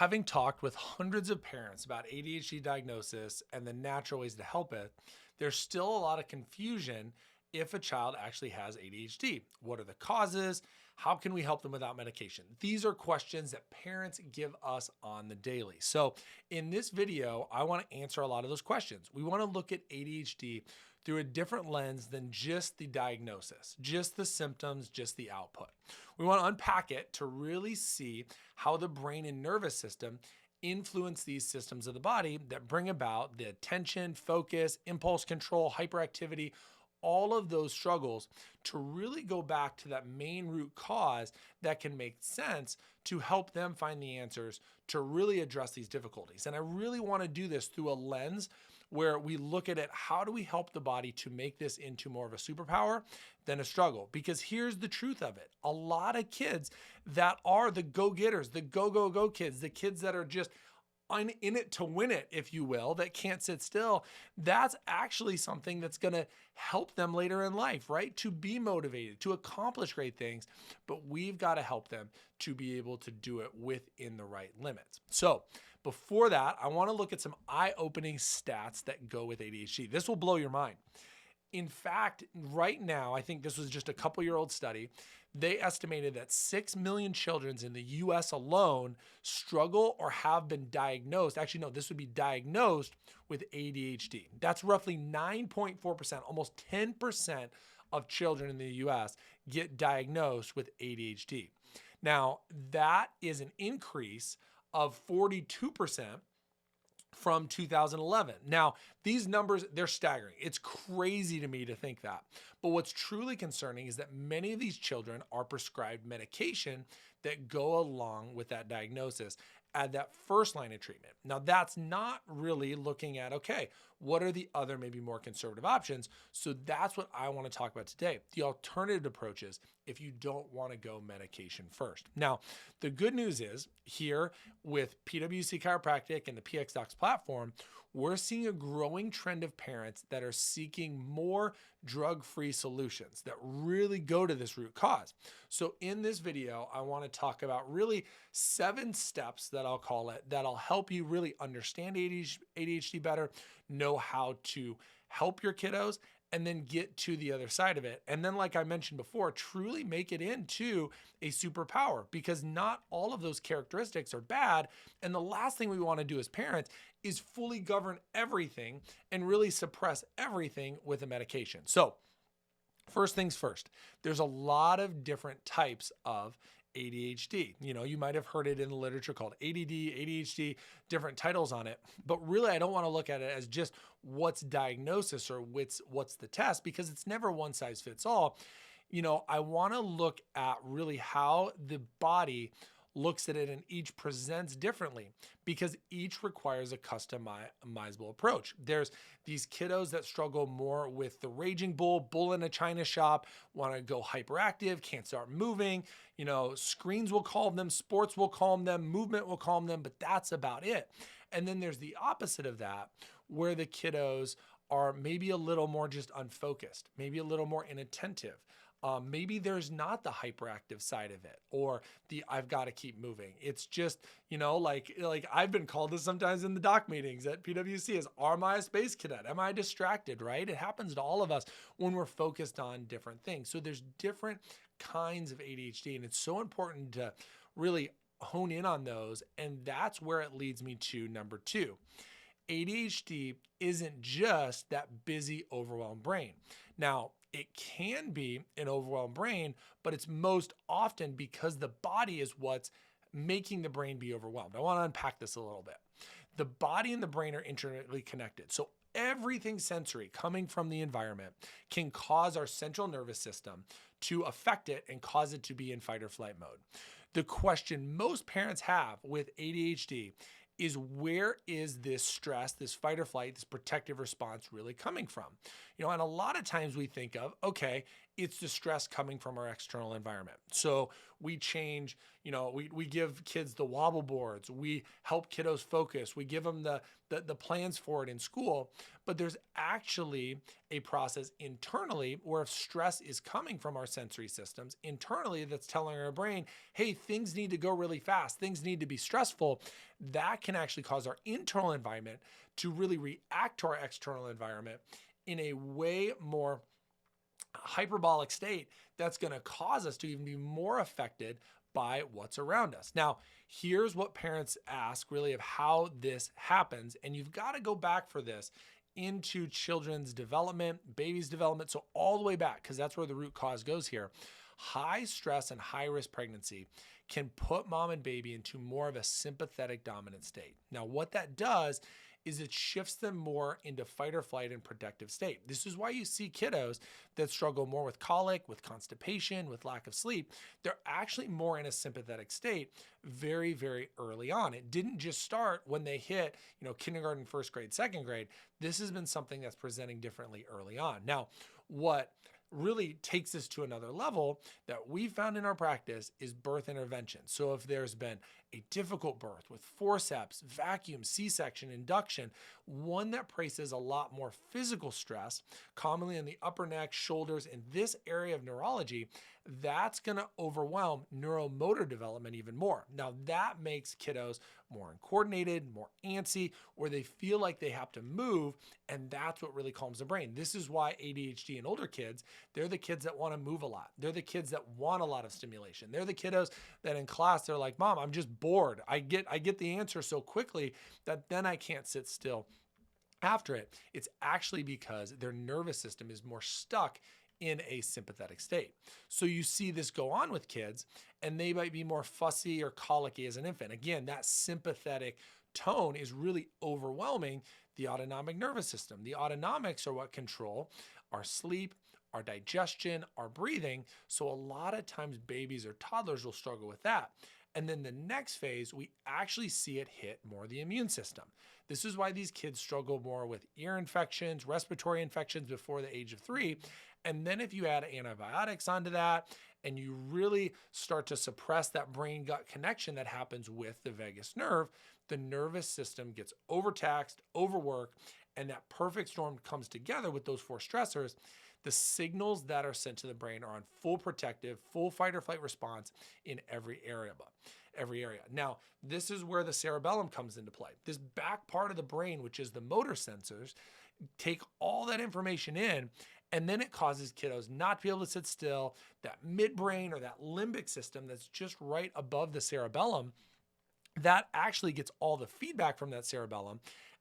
Having talked with hundreds of parents about ADHD diagnosis and the natural ways to help it, there's still a lot of confusion if a child actually has ADHD. What are the causes? How can we help them without medication? These are questions that parents give us on the daily. So in this video, I want to answer a lot of those questions. We want to look at ADHD through a different lens than just the diagnosis, just the symptoms, just the output. We want to unpack it to really see how the brain and nervous system influence these systems of the body that bring about the attention, focus, impulse control, hyperactivity, all of those struggles, to really go back to that main root cause that can make sense to help them find the answers to really address these difficulties. And I really want to do this through a lens where we look at it, how do we help the body to make this into more of a superpower than a struggle? Because here's the truth of it. A lot of kids that are the go-getters, the go kids, the kids that are just in it to win it, if you will, that can't sit still, that's actually something that's going to help them later in life, right? To be motivated, to accomplish great things, but we've got to help them to be able to do it within the right limits. So before that, I want to look at some eye-opening stats that go with ADHD. This will blow your mind. In fact, right now, I think this was just a couple-year-old study, they estimated that 6 million children in the US alone struggle or have been diagnosed. Actually, no, this would be diagnosed with ADHD. That's roughly 9.4%, almost 10% of children in the US get diagnosed with ADHD. Now, that is an increase of 42% from 2011. Now, these numbers, they're staggering. It's crazy to me to think that. But what's truly concerning is that many of these children are prescribed medication that go along with that diagnosis at that first line of treatment. Now, that's not really looking at, okay, what are the other maybe more conservative options? So that's what I want to talk about today. The alternative approaches if you don't want to go medication first. Now, the good news is here with PwC Chiropractic and the PX Docs platform, we're seeing a growing trend of parents that are seeking more drug-free solutions that really go to this root cause. So in this video, I want to talk about really 7 steps that I'll call it, that'll help you really understand ADHD better, know how to help your kiddos, and then get to the other side of it. And then, like I mentioned before, truly make it into a superpower, because not all of those characteristics are bad. And the last thing we want to do as parents is fully govern everything and really suppress everything with a medication. So first things first, there's a lot of different types of ADHD. You know, you might have heard it in the literature called ADD, ADHD, different titles on it. But really, I don't want to look at it as just what's diagnosis or what's the test, because it's never one size fits all. You know, I want to look at really how the body looks at it, and each presents differently because each requires a customizable approach. There's these kiddos that struggle more with the raging bull in a china shop, want to go hyperactive, can't start moving, you know, screens will calm them, sports will calm them, movement will calm them, but that's about it. And then there's the opposite of that, where the kiddos are maybe a little more just unfocused, maybe a little more inattentive. Maybe there's not the hyperactive side of it, or the I've got to keep moving. It's just, you know, like I've been called this sometimes in the doc meetings at PwC as, am I a space cadet? Am I distracted, right? It happens to all of us when we're focused on different things. So there's different kinds of ADHD, and it's so important to really hone in on those. And that's where it leads me to number 2. ADHD isn't just that busy, overwhelmed brain. Now, it can be an overwhelmed brain, but it's most often because the body is what's making the brain be overwhelmed. I want to unpack this a little bit. The body and the brain are intricately connected. So everything sensory coming from the environment can cause our central nervous system to affect it and cause it to be in fight or flight mode. The question most parents have with ADHD is, where is this stress, this fight or flight, this protective response really coming from? You know, and a lot of times we think of, okay, It's the stress coming from our external environment. So we change, we give kids the wobble boards, we help kiddos focus, we give them the plans for it in school. But there's actually a process internally where if stress is coming from our sensory systems internally, that's telling our brain, hey, things need to go really fast, things need to be stressful. That can actually cause our internal environment to really react to our external environment in a way more hyperbolic state that's going to cause us to even be more affected by what's around us. Now, here's what parents ask really of how this happens. And you've got to go back for this into children's development, baby's development. So all the way back, because that's where the root cause goes here. High stress and high risk pregnancy can put mom and baby into more of a sympathetic dominant state. Now, what that does is it shifts them more into fight or flight and protective state. This is why you see kiddos that struggle more with colic, with constipation, with lack of sleep. They're actually more in a sympathetic state very, very early on. It didn't just start when they hit, kindergarten, first grade, second grade. This has been something that's presenting differently early on. Now, what really takes us to another level that we found in our practice is birth intervention. So if there's been a difficult birth with forceps, vacuum, C-section, induction, one that places a lot more physical stress, commonly in the upper neck, shoulders, in this area of neurology, that's going to overwhelm neuromotor development even more. Now that makes kiddos more uncoordinated, more antsy, or they feel like they have to move, and that's what really calms the brain. This is why ADHD in older kids, they're the kids that want to move a lot. They're the kids that want a lot of stimulation. They're the kiddos that in class, they're like, Mom, I'm just bored. I get the answer so quickly that then I can't sit still after it. It's actually because their nervous system is more stuck in a sympathetic state. So you see this go on with kids, and they might be more fussy or colicky as an infant. Again, that sympathetic tone is really overwhelming the autonomic nervous system. The autonomics are what control our sleep, our digestion, our breathing. So a lot of times babies or toddlers will struggle with that. And then the next phase, we actually see it hit more the immune system. This is why these kids struggle more with ear infections, respiratory infections before the age of 3. And then if you add antibiotics onto that, and you really start to suppress that brain-gut connection that happens with the vagus nerve, the nervous system gets overtaxed, overworked, and that perfect storm comes together with those 4 stressors. The signals that are sent to the brain are on full protective, full fight or flight response in every area. Now, this is where the cerebellum comes into play. This back part of the brain, which is the motor sensors, take all that information in, and then it causes kiddos not to be able to sit still. That midbrain or that limbic system that's just right above the cerebellum, that actually gets all the feedback from that cerebellum,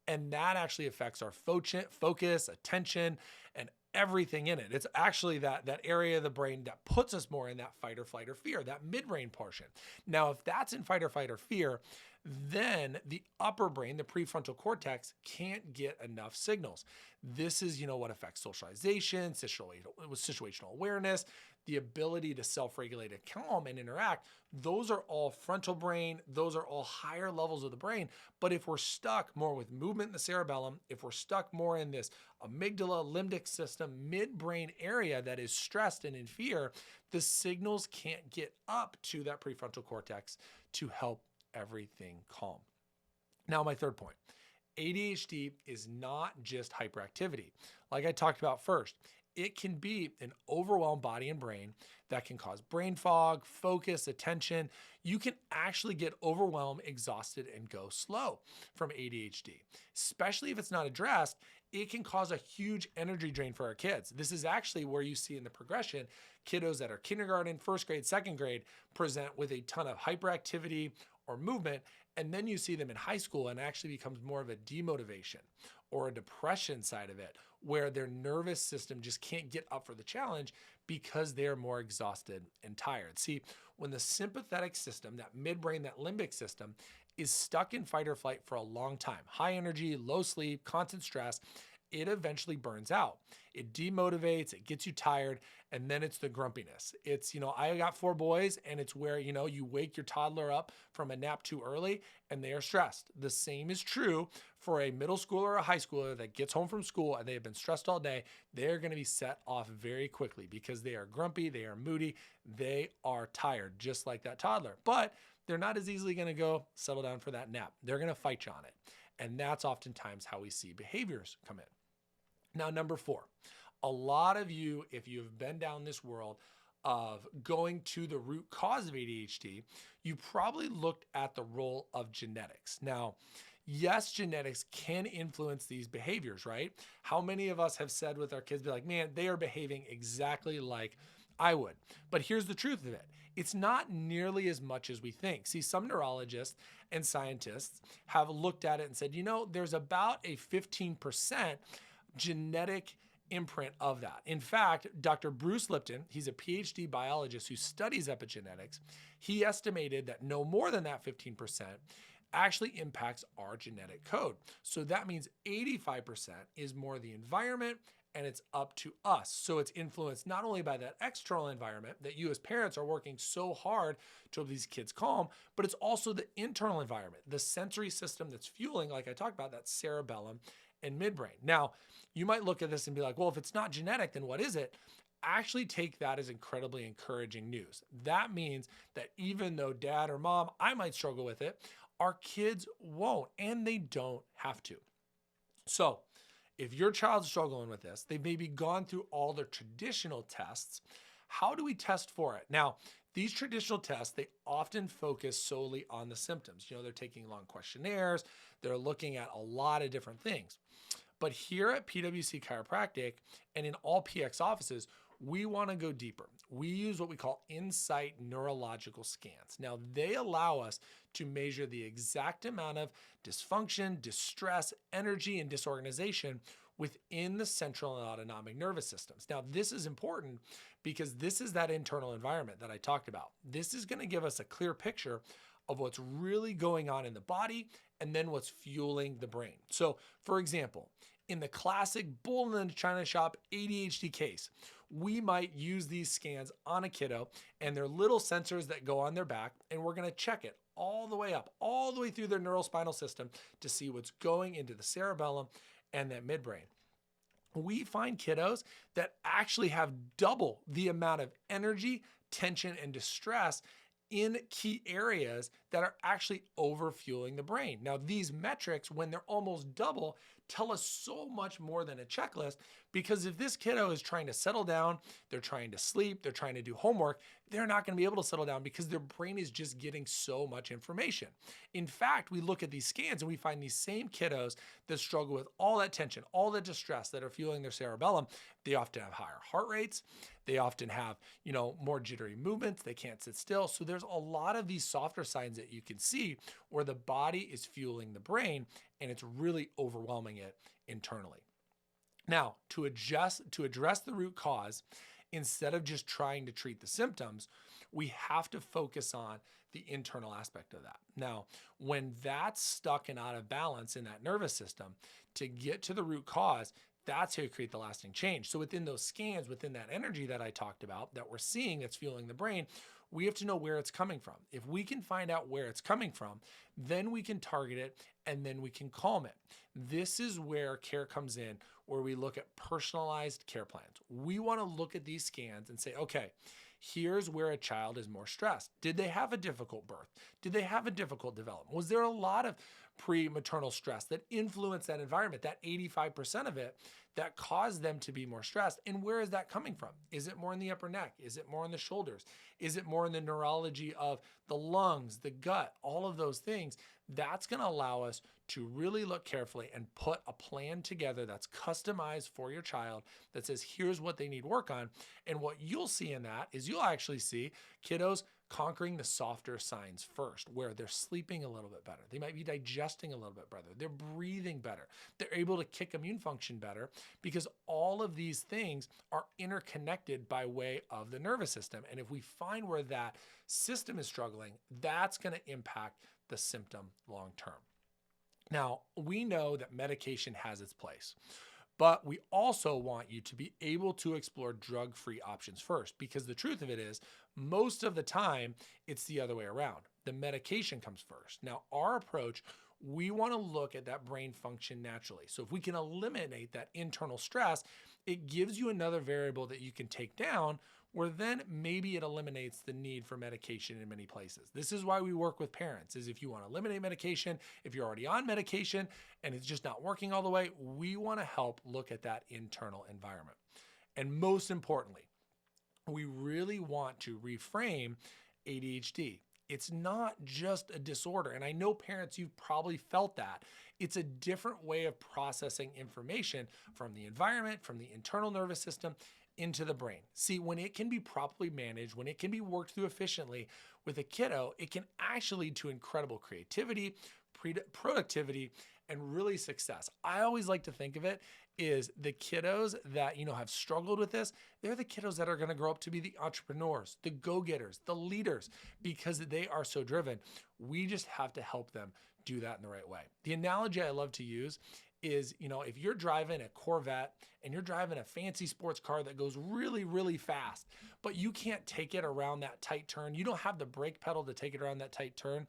and that actually affects our focus, attention, and everything in it. It's actually that area of the brain that puts us more in that fight or flight or fear, that midbrain portion. Now, if that's in fight or flight or fear, then the upper brain, the prefrontal cortex, can't get enough signals. This is, what affects socialization, situational awareness, the ability to self-regulate and calm and interact. Those are all frontal brain. Those are all higher levels of the brain. But if we're stuck more with movement in the cerebellum, if we're stuck more in this amygdala, limbic system, midbrain area that is stressed and in fear, the signals can't get up to that prefrontal cortex to help everything calm. Now, my third point, ADHD is not just hyperactivity. Like I talked about first, it can be an overwhelmed body and brain that can cause brain fog, focus, attention. You can actually get overwhelmed, exhausted, and go slow from ADHD. Especially if it's not addressed, it can cause a huge energy drain for our kids. This is actually where you see in the progression, kiddos that are kindergarten, first grade, second grade present with a ton of hyperactivity or movement, and then you see them in high school and it actually becomes more of a demotivation or a depression side of it, where their nervous system just can't get up for the challenge because they're more exhausted and tired. See, when the sympathetic system, that midbrain, that limbic system, is stuck in fight or flight for a long time, high energy, low sleep, constant stress, it eventually burns out. It demotivates, it gets you tired, and then it's the grumpiness. It's, I got 4 boys, and it's where, you wake your toddler up from a nap too early and they are stressed. The same is true for a middle schooler or a high schooler that gets home from school and they have been stressed all day. They're going to be set off very quickly because they are grumpy, they are moody, they are tired, just like that toddler. But they're not as easily going to go settle down for that nap. They're going to fight you on it. And that's oftentimes how we see behaviors come in. Now, number 4, a lot of you, if you've been down this world of going to the root cause of ADHD, you probably looked at the role of genetics. Now, yes, genetics can influence these behaviors, right? How many of us have said with our kids, be like, man, they are behaving exactly like I would. But here's the truth of it. It's not nearly as much as we think. See, some neurologists and scientists have looked at it and said, there's about a 15% genetic imprint of that. In fact, Dr. Bruce Lipton, he's a PhD biologist who studies epigenetics. He estimated that no more than that 15% actually impacts our genetic code. So that means 85% is more the environment, and it's up to us. So it's influenced not only by that external environment that you as parents are working so hard to help these kids calm, but it's also the internal environment, the sensory system that's fueling, like I talked about, that cerebellum and midbrain. Now, you might look at this and be like, well, if it's not genetic, then what is it? Actually take that as incredibly encouraging news. That means that even though dad or mom, I might struggle with it, our kids won't, and they don't have to. So if your child's struggling with this, they've maybe gone through all the traditional tests. How do we test for it? Now, these traditional tests, they often focus solely on the symptoms. They're taking long questionnaires. They're looking at a lot of different things. But here at PwC Chiropractic and in all PX offices, we want to go deeper. We use what we call INSiGHT Neurological Scans. Now, they allow us to measure the exact amount of dysfunction, distress, energy, and disorganization within the central and autonomic nervous systems. Now, this is important because this is that internal environment that I talked about. This is going to give us a clear picture of what's really going on in the body and then what's fueling the brain. So, for example, in the classic bull in the china shop ADHD case, we might use these scans on a kiddo and they're little sensors that go on their back, and we're going to check it all the way up, all the way through their neurospinal system to see what's going into the cerebellum and that midbrain. We find kiddos that actually have double the amount of energy, tension, and distress in key areas that are actually overfueling the brain. Now, these metrics, when they're almost double, tell us so much more than a checklist, because if this kiddo is trying to settle down, they're trying to sleep, they're trying to do homework, they're not going to be able to settle down because their brain is just getting so much information. In fact, we look at these scans and we find these same kiddos that struggle with all that tension, all that distress that are fueling their cerebellum. They often have higher heart rates. They often have, more jittery movements. They can't sit still. So there's a lot of these softer signs that you can see where the body is fueling the brain and it's really overwhelming it internally. Now, to address the root cause, instead of just trying to treat the symptoms, we have to focus on the internal aspect of that. Now, when that's stuck and out of balance in that nervous system, to get to the root cause, that's how you create the lasting change. So within those scans, within that energy that I talked about that we're seeing that's fueling the brain, we have to know where it's coming from. If we can find out where it's coming from, then we can target it and then we can calm it. This is where care comes in, where we look at personalized care plans. We want to look at these scans and say, okay, here's where a child is more stressed. Did they have a difficult birth? Did they have a difficult development? Was there a lot of prematernal stress that influenced that environment, that 85% of it that caused them to be more stressed? And where is that coming from? Is it more in the upper neck? Is it more in the shoulders? Is it more in the neurology of the lungs, the gut, all of those things? That's going to allow us to really look carefully and put a plan together that's customized for your child that says, here's what they need work on. And what you'll see in that is you'll actually see kiddos conquering the softer signs first, where they're sleeping a little bit better. They might be digesting a little bit better. They're breathing better. They're able to kick immune function better, because all of these things are interconnected by way of the nervous system. And if we find where that system is struggling, that's going to impact the symptom long term. Now, we know that medication has its place, But we also want you to be able to explore drug-free options first, because the truth of it is, most of the time, it's the other way around. The medication comes first. Now, our approach, we want to look at that brain function naturally. So if we can eliminate that internal stress, it gives you another variable that you can take down, where then maybe it eliminates the need for medication in many places. This is why we work with parents, is if you want to eliminate medication, if you're already on medication and it's just not working all the way, we want to help look at that internal environment. And most importantly, we really want to reframe ADHD. It's not just a disorder. And I know parents, you've probably felt that. It's a different way of processing information from the environment, from the internal nervous system into the brain. See, when it can be properly managed, when it can be worked through efficiently with a kiddo, it can actually lead to incredible creativity, productivity, and really success. I always like to think of it is the kiddos that, have struggled with this, they're the kiddos that are going to grow up to be the entrepreneurs, the go-getters, the leaders, because they are so driven. We just have to help them do that in the right way. The analogy I love to use is, if you're driving a Corvette and you're driving a fancy sports car that goes really, really fast, but you can't take it around that tight turn, you don't have the brake pedal to take it around that tight turn,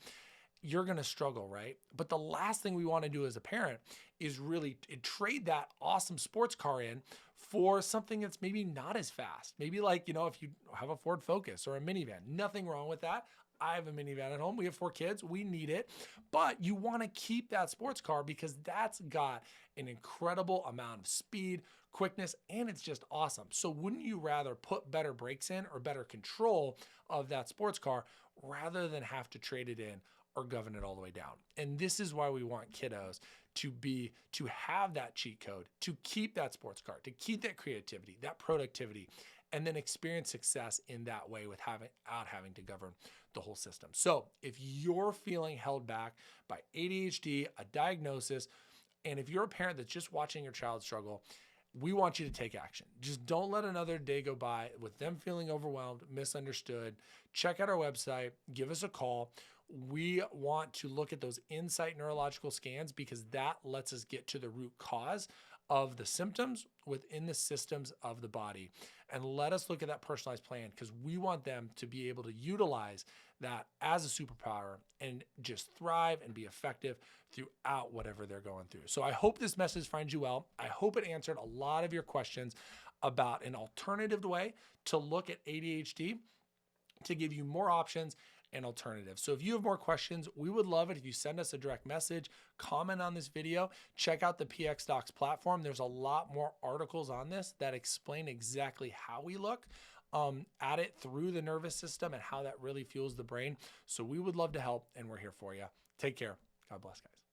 you're going to struggle, right? But the last thing we want to do as a parent is really trade that awesome sports car in for something that's maybe not as fast. Maybe like, if you have a Ford Focus or a minivan, nothing wrong with that. I have a minivan at home. We have 4 kids. We need it. But you want to keep that sports car because that's got an incredible amount of speed, quickness, and it's just awesome. So wouldn't you rather put better brakes in or better control of that sports car rather than have to trade it in or govern it all the way down? And this is why we want kiddos to have that cheat code, to keep that sports car, to keep that creativity, that productivity, and then experience success in that way without having to govern the whole system. So if you're feeling held back by ADHD, a diagnosis, and if you're a parent that's just watching your child struggle, we want you to take action. Just don't let another day go by with them feeling overwhelmed, misunderstood. Check out our website, give us a call. We want to look at those INSiGHT neurological scans because that lets us get to the root cause of the symptoms within the systems of the body. And let us look at that personalized plan because we want them to be able to utilize that as a superpower and just thrive and be effective throughout whatever they're going through. So I hope this message finds you well. I hope it answered a lot of your questions about an alternative way to look at ADHD to give you more options and alternatives. So if you have more questions, we would love it if you send us a direct message, comment on this video, check out the PX Docs platform. There's a lot more articles on this that explain exactly how we look at it through the nervous system and how that really fuels the brain. So we would love to help, and we're here for you. Take care. God bless, guys.